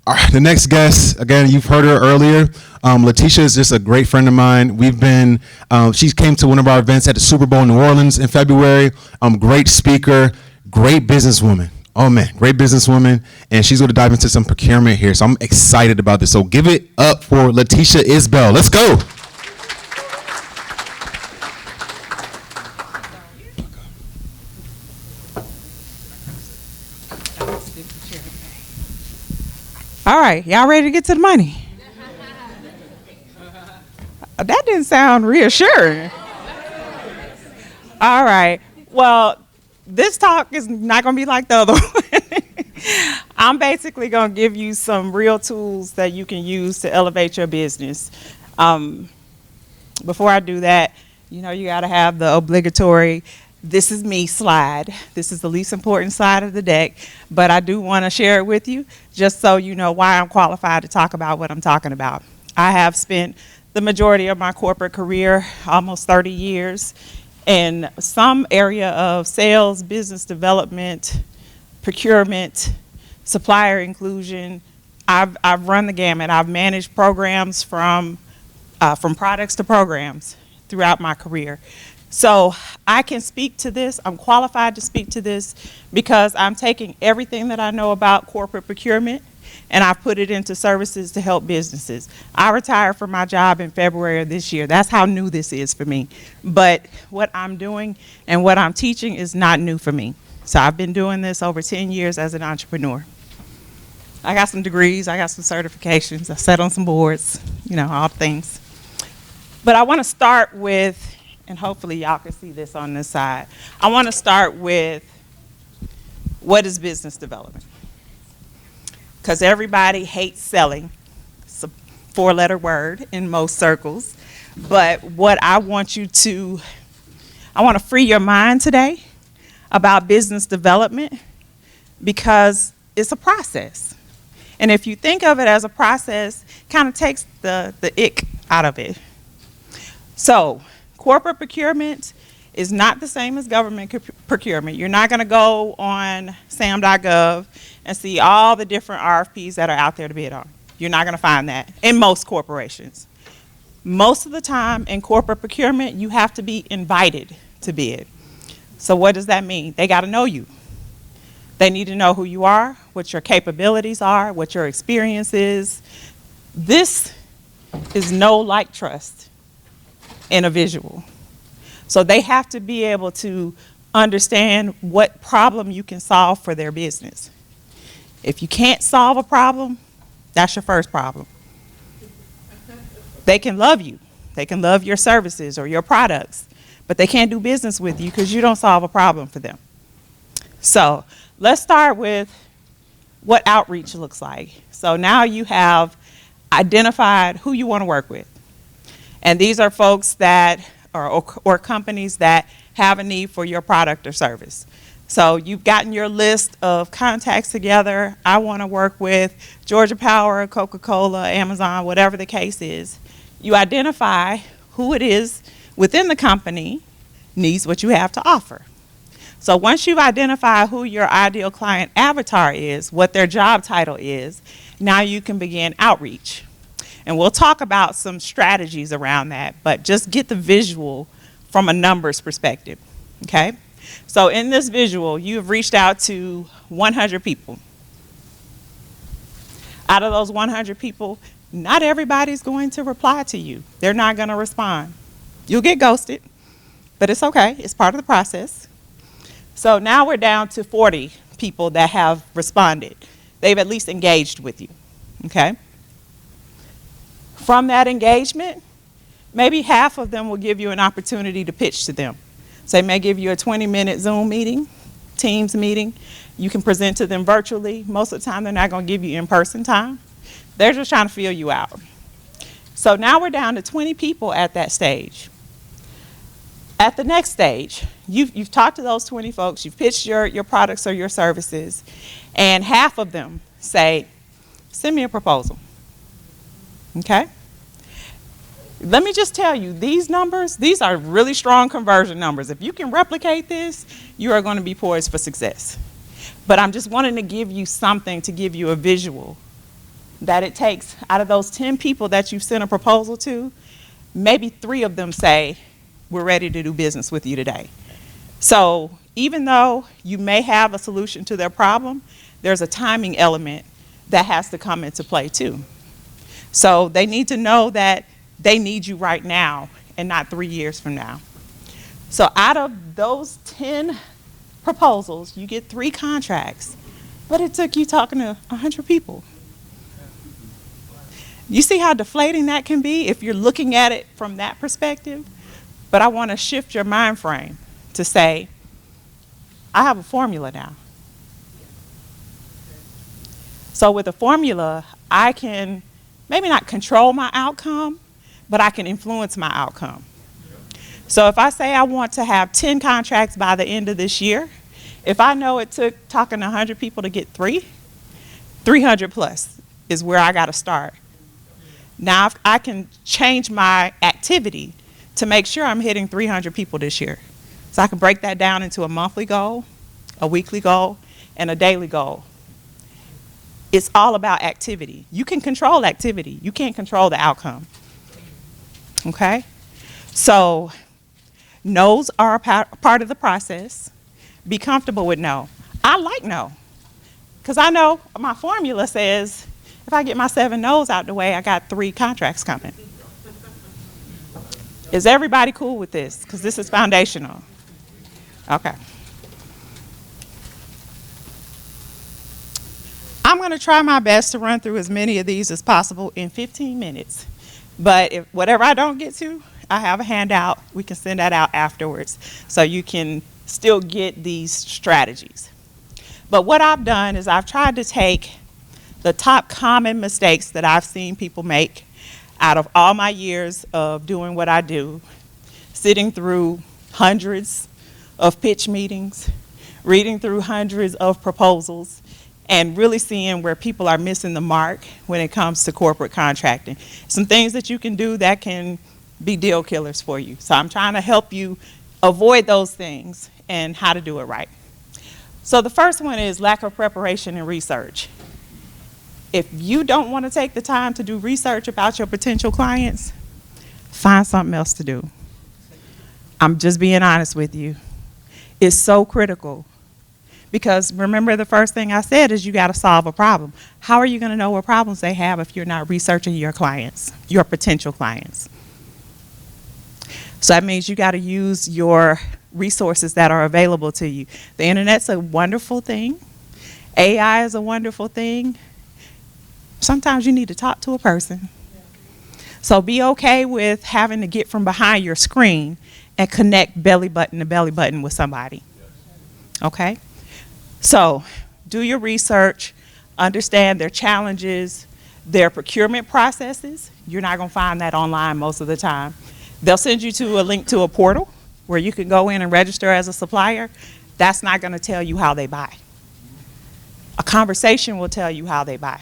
All right, the next guest, again, you've heard her earlier. Letitia is just a great friend of mine. She came to one of our events at the Super Bowl in New Orleans in February. Great speaker, great businesswoman. Oh man, great businesswoman. And she's going to dive into some procurement here. So I'm excited about this. So give it up for Letitia Isbell. Let's go. All right, y'all ready to get to the money? That didn't sound reassuring. All right, well, this talk is not going to be like the other one. I'm basically going to give you some real tools that you can use to elevate your business. Before I do that, you got to have the obligatory "this is me" slide. This is the least important slide of the deck, but I do want to share it with you just so you know why I'm qualified to talk about what I'm talking about. I have spent the majority of my corporate career, almost 30 years, in some area of sales, business development, procurement, supplier inclusion. I've run the gamut. I've managed programs from products to programs throughout my career. So I can speak to this. I'm qualified to speak to this because I'm taking everything that I know about corporate procurement and I've put it into services to help businesses. I retired from my job in February of this year. That's how new this is for me. But what I'm doing and what I'm teaching is not new for me. So I've been doing this over 10 years as an entrepreneur. I got some degrees, I got some certifications, I sat on some boards, all the things. But I want to start with, and hopefully y'all can see this on this side. I want to start with, what is business development? Because everybody hates selling. It's a 4-letter word in most circles. But what I want to free your mind today about business development because it's a process. And if you think of it as a process, kind of takes the ick out of it. So, corporate procurement is not the same as government procurement. You're not going to go on sam.gov and see all the different RFPs that are out there to bid on. You're not going to find that in most corporations. Most of the time in corporate procurement, you have to be invited to bid. So what does that mean? They got to know you. They need to know who you are, what your capabilities are, what your experience is. This is know, like, trust in a visual. So they have to be able to understand what problem you can solve for their business. If you can't solve a problem, that's your first problem. They can love you. They can love your services or your products, but they can't do business with you because you don't solve a problem for them. So let's start with what outreach looks like. So now you have identified who you want to work with. And these are folks that or companies that have a need for your product or service. So you've gotten your list of contacts together. I want to work with Georgia Power, Coca-Cola, Amazon, whatever the case is. You identify who it is within the company needs what you have to offer. So once you've identified who your ideal client avatar is, what their job title is, now you can begin outreach. And we'll talk about some strategies around that, but just get the visual from a numbers perspective, okay? So in this visual, you've reached out to 100 people. Out of those 100 people, not everybody's going to reply to you. They're not going to respond. You'll get ghosted, but it's okay. It's part of the process. So now we're down to 40 people that have responded. They've at least engaged with you, okay? From that engagement, maybe half of them will give you an opportunity to pitch to them. So they may give you a 20-minute Zoom meeting, Teams meeting. You can present to them virtually. Most of the time, they're not going to give you in-person time. They're just trying to feel you out. So now we're down to 20 people at that stage. At the next stage, you've talked to those 20 folks, you've pitched your products or your services, and half of them say, send me a proposal. Okay? Let me just tell you, these numbers, these are really strong conversion numbers. If you can replicate this, you are going to be poised for success. But I'm just wanting to give you something to give you a visual that it takes, out of those 10 people that you've sent a proposal to, maybe 3 of them say, we're ready to do business with you today. So even though you may have a solution to their problem, there's a timing element that has to come into play too. So they need to know that they need you right now and not 3 years from now. So out of those 10 proposals, you get 3 contracts, but it took you talking to 100 people. You see how deflating that can be if you're looking at it from that perspective? But I want to shift your mind frame to say, I have a formula now. So with a formula, I can maybe not control my outcome, but I can influence my outcome. So if I say I want to have 10 contracts by the end of this year, if I know it took talking to 100 people to get 3, 300 plus is where I got to start. Now if I can change my activity to make sure I'm hitting 300 people this year. So I can break that down into a monthly goal, a weekly goal, and a daily goal. It's all about activity. You can control activity. You can't control the outcome. Okay? So no's are a part of the process. Be comfortable with no. I like no. Because I know my formula says if I get my 7 no's out the way, I got 3 contracts coming. Is everybody cool with this? Because this is foundational. Okay. I'm going to try my best to run through as many of these as possible in 15 minutes. But if whatever I don't get to, I have a handout. We can send that out afterwards so you can still get these strategies. But what I've done is I've tried to take the top common mistakes that I've seen people make out of all my years of doing what I do, sitting through hundreds of pitch meetings, reading through hundreds of proposals, and really seeing where people are missing the mark when it comes to corporate contracting. Some things that you can do that can be deal killers for you. So I'm trying to help you avoid those things and how to do it right. So the first one is lack of preparation and research. If you don't want to take the time to do research about your potential clients, find something else to do. I'm just being honest with you. It's so critical. Because remember the first thing I said is you got to solve a problem. How are you going to know what problems they have if you're not researching your clients, your potential clients? So that means you got to use your resources that are available to you. The internet's a wonderful thing. AI is a wonderful thing. Sometimes you need to talk to a person. So be okay with having to get from behind your screen and connect belly button to belly button with somebody. Okay? So do your research, understand their challenges, their procurement processes. You're not going to find that online most of the time. They'll send you to a link to a portal where you can go in and register as a supplier. That's not going to tell you how they buy. A conversation will tell you how they buy.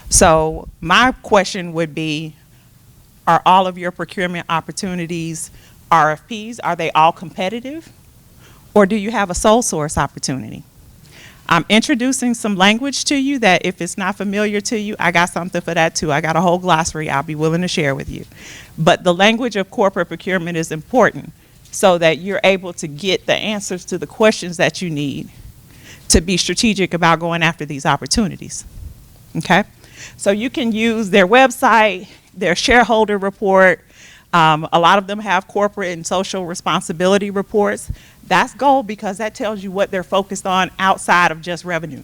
So my question would be, are all of your procurement opportunities RFPs? Are they all competitive? Or do you have a sole source opportunity? I'm introducing some language to you that if it's not familiar to you, I got something for that too. I got a whole glossary I'll be willing to share with you. But the language of corporate procurement is important so that you're able to get the answers to the questions that you need to be strategic about going after these opportunities. Okay? So you can use their website, their shareholder report. A lot of them have corporate and social responsibility reports. That's gold because that tells you what they're focused on outside of just revenue.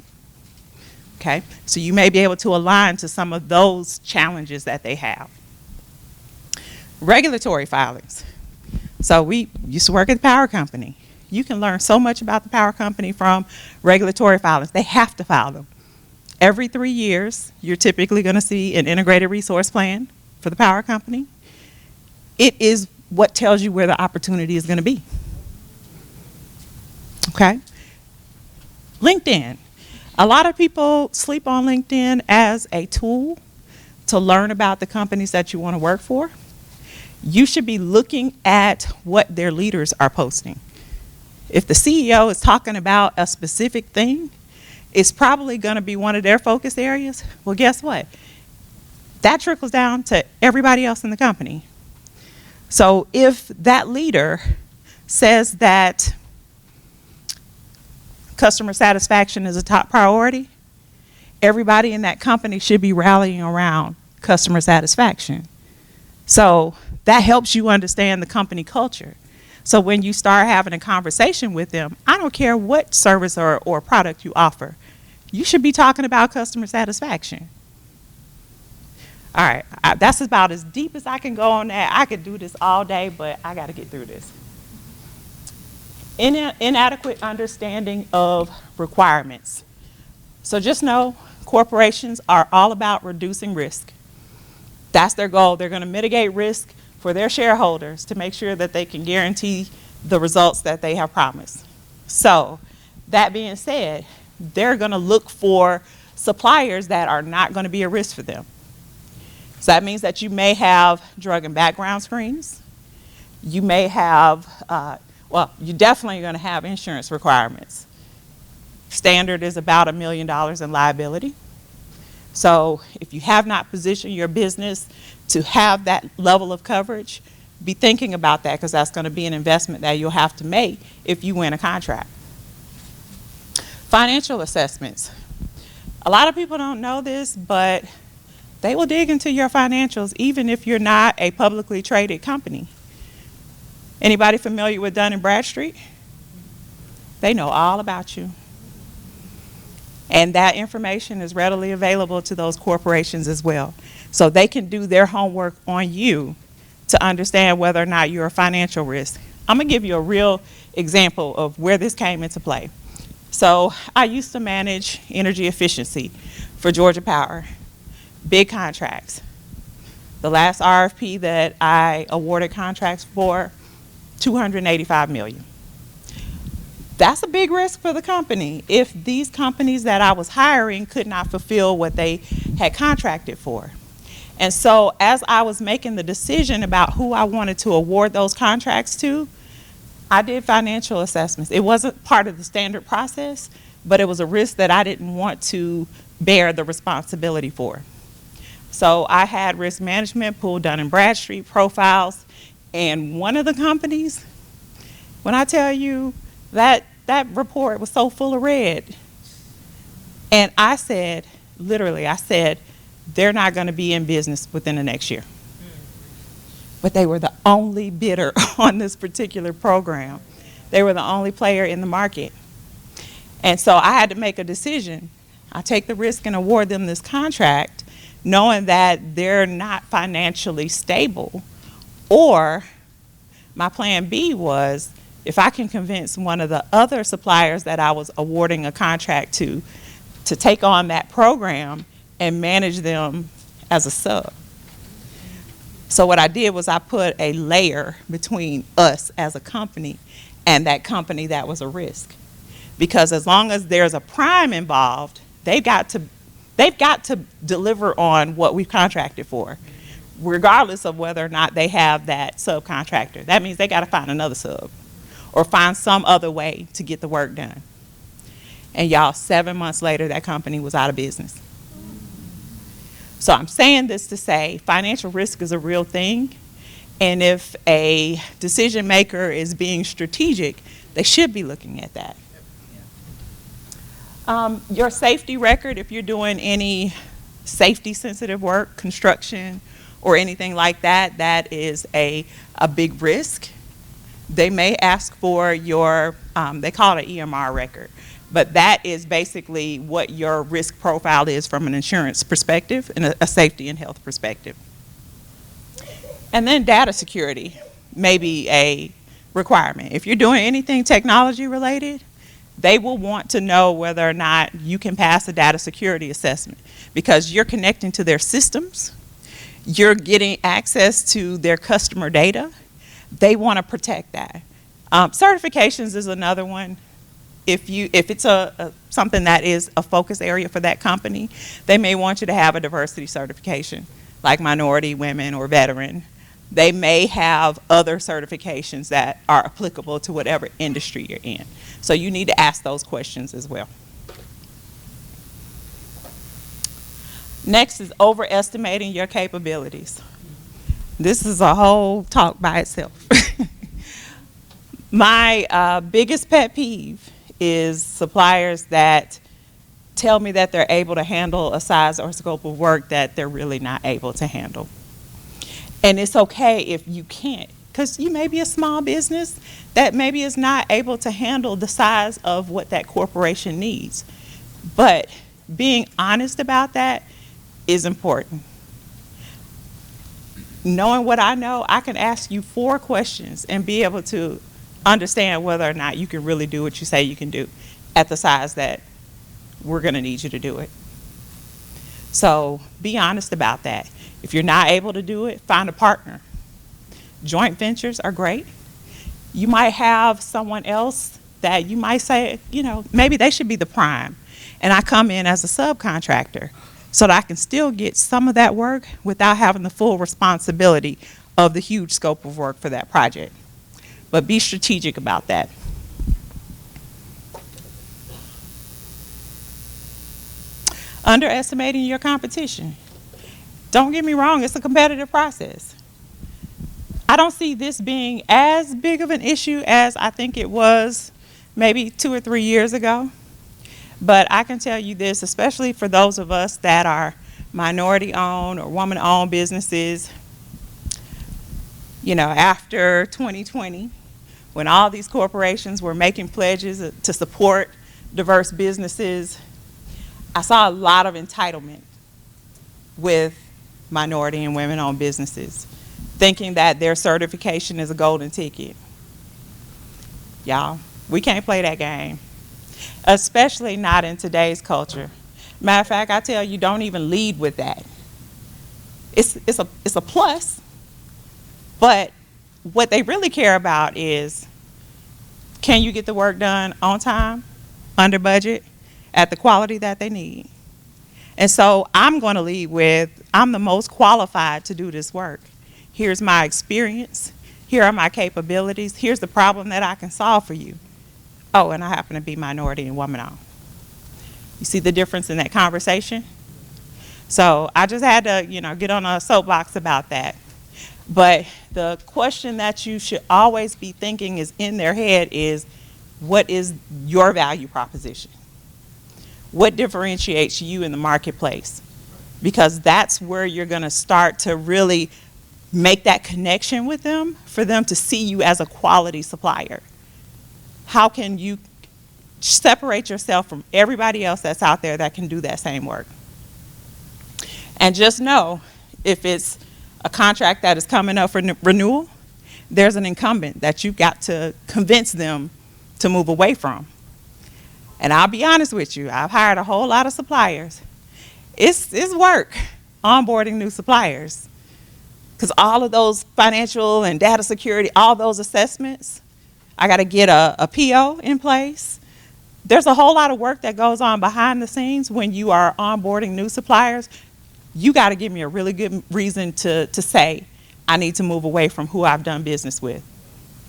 Okay? So you may be able to align to some of those challenges that they have. Regulatory filings. So we used to work at the power company. You can learn so much about the power company from regulatory filings. They have to file them. Every 3 years, you're typically going to see an integrated resource plan for the power company. It is what tells you where the opportunity is going to be. Okay? LinkedIn. A lot of people sleep on LinkedIn as a tool to learn about the companies that you want to work for. You should be looking at what their leaders are posting. If the CEO is talking about a specific thing, is probably going to be one of their focus areas. Well, guess what? That trickles down to everybody else in the company. So if that leader says that customer satisfaction is a top priority, everybody in that company should be rallying around customer satisfaction. So that helps you understand the company culture. So when you start having a conversation with them, I don't care what service or product you offer, you should be talking about customer satisfaction. All right, that's about as deep as I can go on that. I could do this all day, but I got to get through this. Inadequate understanding of requirements. So just know corporations are all about reducing risk. That's their goal. They're going to mitigate risk for their shareholders to make sure that they can guarantee the results that they have promised. So that being said, they're going to look for suppliers that are not going to be a risk for them. So that means that you may have drug and background screens. You may have, you're definitely going to have insurance requirements. Standard is about $1 million in liability. So if you have not positioned your business to have that level of coverage, be thinking about that, because that's going to be an investment that you'll have to make if you win a contract. Financial assessments. A lot of people don't know this, but they will dig into your financials even if you're not a publicly traded company. Anybody familiar with Dun & Bradstreet? They know all about you. And that information is readily available to those corporations as well. So they can do their homework on you to understand whether or not you're a financial risk. I'm going to give you a real example of where this came into play. So I used to manage energy efficiency for Georgia Power. Big contracts. The last RFP that I awarded contracts for, $285 million. That's a big risk for the company if these companies that I was hiring could not fulfill what they had contracted for. And so as I was making the decision about who I wanted to award those contracts to, I did financial assessments. It wasn't part of the standard process, but it was a risk that I didn't want to bear the responsibility for. So I had risk management, pulled Dun & Bradstreet profiles, and one of the companies, when I tell you that report was so full of red, and I said, literally, I said, they're not going to be in business within the next year. But they were the only bidder on this particular program. They were the only player in the market. And so I had to make a decision. I take the risk and award them this contract, knowing that they're not financially stable. Or my plan B was, if I can convince one of the other suppliers that I was awarding a contract to take on that program and manage them as a sub. So what I did was I put a layer between us as a company and that company that was a risk. Because as long as there's a prime involved, they've got to deliver on what we've contracted for, regardless of whether or not they have that subcontractor. That means they got to find another sub or find some other way to get the work done. And y'all, 7 months later, that company was out of business. So I'm saying this to say financial risk is a real thing. And if a decision maker is being strategic, they should be looking at that. Your safety record, if you're doing any safety sensitive work, construction, or anything like that, that is a big risk. They may ask for your, they call it an EMR record, but that is basically what your risk profile is from an insurance perspective and a safety and health perspective. And then data security may be a requirement. If you're doing anything technology related, they will want to know whether or not you can pass a data security assessment, because you're connecting to their systems, you're getting access to their customer data. They want to protect that. Certifications is another one. If it's something that is a focus area for that company, they may want you to have a diversity certification, like minority, women, or veteran. They may have other certifications that are applicable to whatever industry you're in. So you need to ask those questions as well. Next is overestimating your capabilities. This is a whole talk by itself. My biggest pet peeve is suppliers that tell me that they're able to handle a size or scope of work that they're really not able to handle. And it's okay if you can't, because you may be a small business that maybe is not able to handle the size of what that corporation needs. But being honest about that is important. Knowing what I know, I can ask you 4 questions and be able to understand whether or not you can really do what you say you can do at the size that we're going to need you to do it. So be honest about that. If you're not able to do it, find a partner. Joint ventures are great. You might have someone else that you might say, maybe they should be the prime, and I come in as a subcontractor so that I can still get some of that work without having the full responsibility of the huge scope of work for that project. But be strategic about that. Underestimating your competition. Don't get me wrong, it's a competitive process. I don't see this being as big of an issue as I think it was maybe 2 or 3 years ago. But I can tell you this, especially for those of us that are minority-owned or woman-owned businesses, after 2020, when all these corporations were making pledges to support diverse businesses, I saw a lot of entitlement with minority and women-owned businesses, thinking that their certification is a golden ticket. Y'all, we can't play that game, especially not in today's culture. Matter of fact, I tell you, don't even lead with that. It's a plus, but what they really care about is, can you get the work done on time, under budget, at the quality that they need? And so I'm going to lead with, I'm the most qualified to do this work. Here's my experience. Here are my capabilities. Here's the problem that I can solve for you. Oh, and I happen to be minority and woman-owned. You see the difference in that conversation? So I just had to, get on a soapbox about that. But the question that you should always be thinking is in their head is, what is your value proposition? What differentiates you in the marketplace? Because that's where you're going to start to really make that connection with them for them to see you as a quality supplier. How can you separate yourself from everybody else that's out there that can do that same work? And just know, if it's a contract that is coming up for renewal, there's an incumbent that you've got to convince them to move away from. And I'll be honest with you, I've hired a whole lot of suppliers. It's work onboarding new suppliers, because all of those financial and data security, all those assessments, I got to get a PO in place. There's a whole lot of work that goes on behind the scenes when you are onboarding new suppliers. You got to give me a really good reason to say, I need to move away from who I've done business with.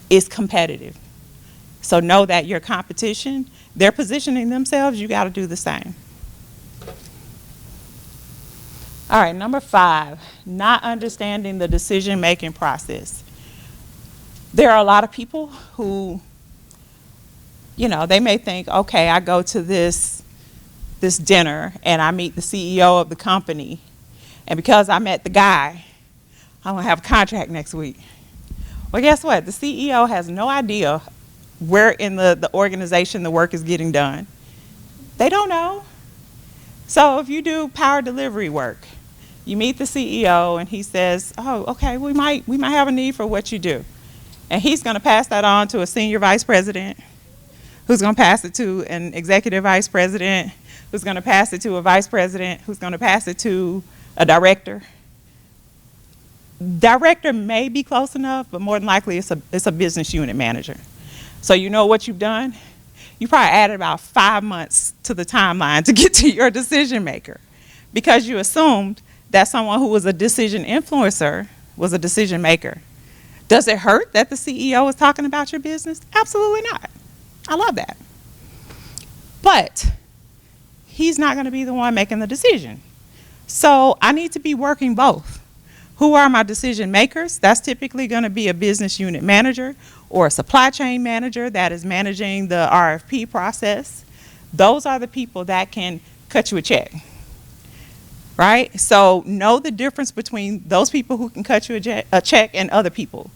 It's competitive. So know that your competition, they're positioning themselves, you got to do the same. All right, number 5, not understanding the decision-making process. There are a lot of people who, they may think, okay, I go to this dinner and I meet the CEO of the company, and because I met the guy, I'm going to have a contract next week. Well, guess what? The CEO has no idea where in the organization the work is getting done. They don't know. So if you do power delivery work, you meet the CEO and he says, oh, okay, we might have a need for what you do. And he's going to pass that on to a senior vice president, who's going to pass it to an executive vice president, who's going to pass it to a vice president, who's going to pass it to a director. Director may be close enough, but more than likely it's a business unit manager. So you know what you've done? You probably added about 5 months to the timeline to get to your decision maker, because you assumed that someone who was a decision influencer was a decision maker. Does it hurt that the CEO is talking about your business? Absolutely not. I love that. But he's not going to be the one making the decision. So I need to be working both. Who are my decision makers? That's typically going to be a business unit manager or a supply chain manager that is managing the RFP process. Those are the people that can cut you a check, right? So know the difference between those people who can cut you a check and other people.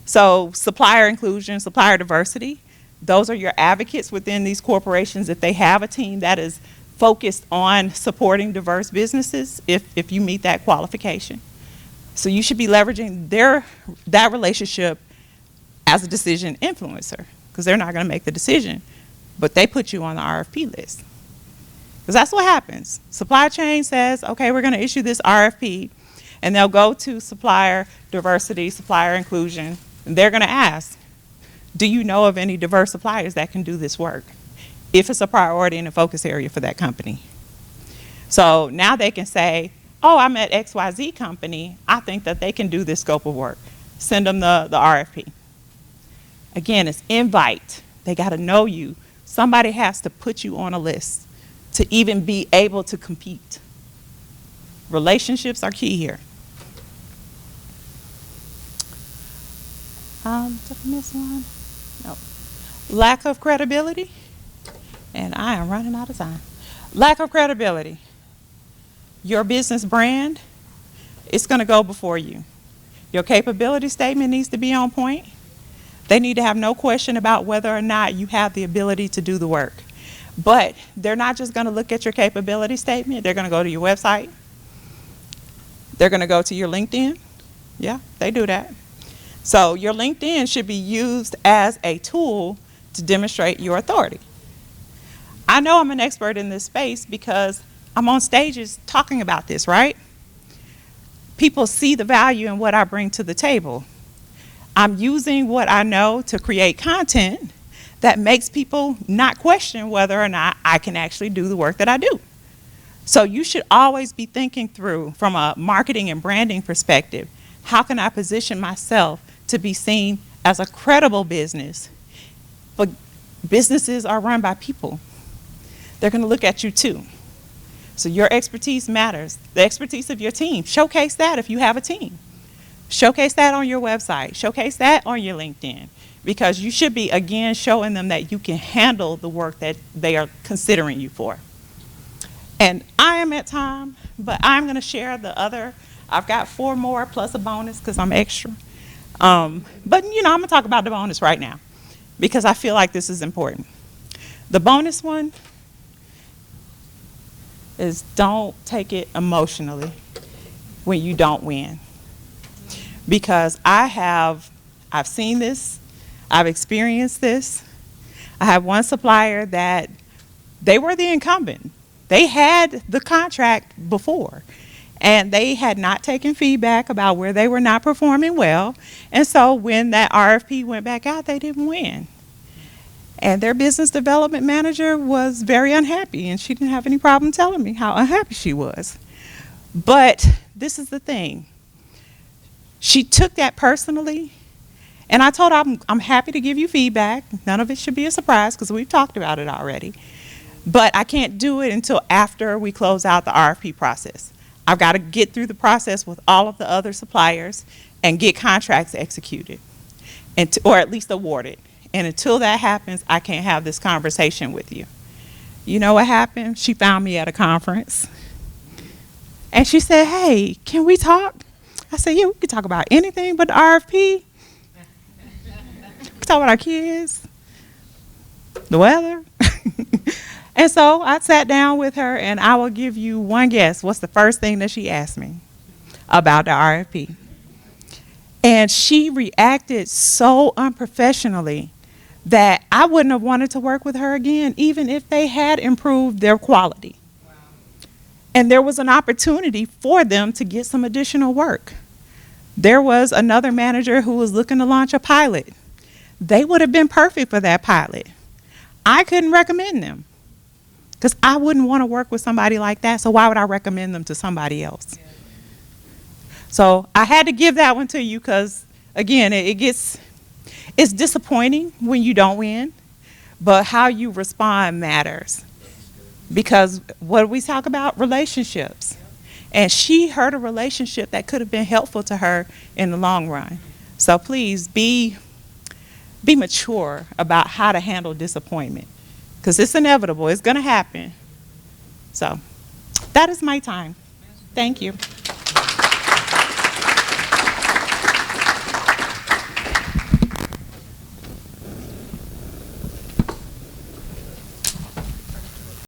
So supplier inclusion, supplier diversity, those are your advocates within these corporations. If they have a team that is focused on supporting diverse businesses, if you meet that qualification. So you should be leveraging that relationship as a decision influencer, because they're not going to make the decision, but they put you on the RFP list. Because that's what happens. Supply chain says, okay, we're going to issue this RFP, and they'll go to supplier diversity, supplier inclusion, and they're going to ask, do you know of any diverse suppliers that can do this work? If it's a priority and a focus area for that company. So now they can say, oh, I'm at XYZ company. I think that they can do this scope of work. Send them the RFP. Again, it's invite. They got to know you. Somebody has to put you on a list to even be able to compete. Relationships are key here. Did I miss one? No. Lack of credibility. And I am running out of time. Lack of credibility. Your business brand, it's going to go before you. Your capability statement needs to be on point. They need to have no question about whether or not you have the ability to do the work. But they're not just going to look at your capability statement. They're going to go to your website. They're going to go to your LinkedIn. Yeah, they do that. So your LinkedIn should be used as a tool to demonstrate your authority. I know I'm an expert in this space because I'm on stages talking about this, right? People see the value in what I bring to the table. I'm using what I know to create content that makes people not question whether or not I can actually do the work that I do. So you should always be thinking through, from a marketing and branding perspective, how can I position myself to be seen as a credible business? But businesses are run by people. They're going to look at you too. So your expertise matters. The expertise of your team. Showcase that if you have a team. Showcase that on your website. Showcase that on your LinkedIn. Because you should be, again, showing them that you can handle the work that they are considering you for. And I am at time, but I'm going to share the other. I've got 4 more plus a bonus because I'm extra. But, I'm going to talk about the bonus right now because I feel like this is important. The bonus one is don't take it emotionally when you don't win. Because I've seen this, I've experienced this. I have one supplier that they were the incumbent. They had the contract before, and they had not taken feedback about where they were not performing well. And so when that RFP went back out, they didn't win. And their business development manager was very unhappy, and she didn't have any problem telling me how unhappy she was. But this is the thing. She took that personally, and I told her, I'm happy to give you feedback. None of it should be a surprise because we've talked about it already. But I can't do it until after we close out the RFP process. I've got to get through the process with all of the other suppliers and get contracts executed, or at least awarded. And until that happens, I can't have this conversation with you. You know what happened? She found me at a conference. And she said, hey, can we talk? I said, yeah, we can talk about anything but the RFP. We can talk about our kids, the weather. And so I sat down with her, and I will give you one guess. What's the first thing that she asked me about the RFP? And she reacted so unprofessionally that I wouldn't have wanted to work with her again, even if they had improved their quality. Wow. And there was an opportunity for them to get some additional work. There was another manager who was looking to launch a pilot. They would have been perfect for that pilot. I couldn't recommend them because I wouldn't want to work with somebody like that, so why would I recommend them to somebody else? Yeah. So I had to give that one to you because, again, it's disappointing when you don't win, but how you respond matters. Because what do we talk about? Relationships. and she hurt a relationship that could have been helpful to her in the long run. So please be mature about how to handle disappointment, because it's inevitable. It's going to happen. So that is my time. Thank you.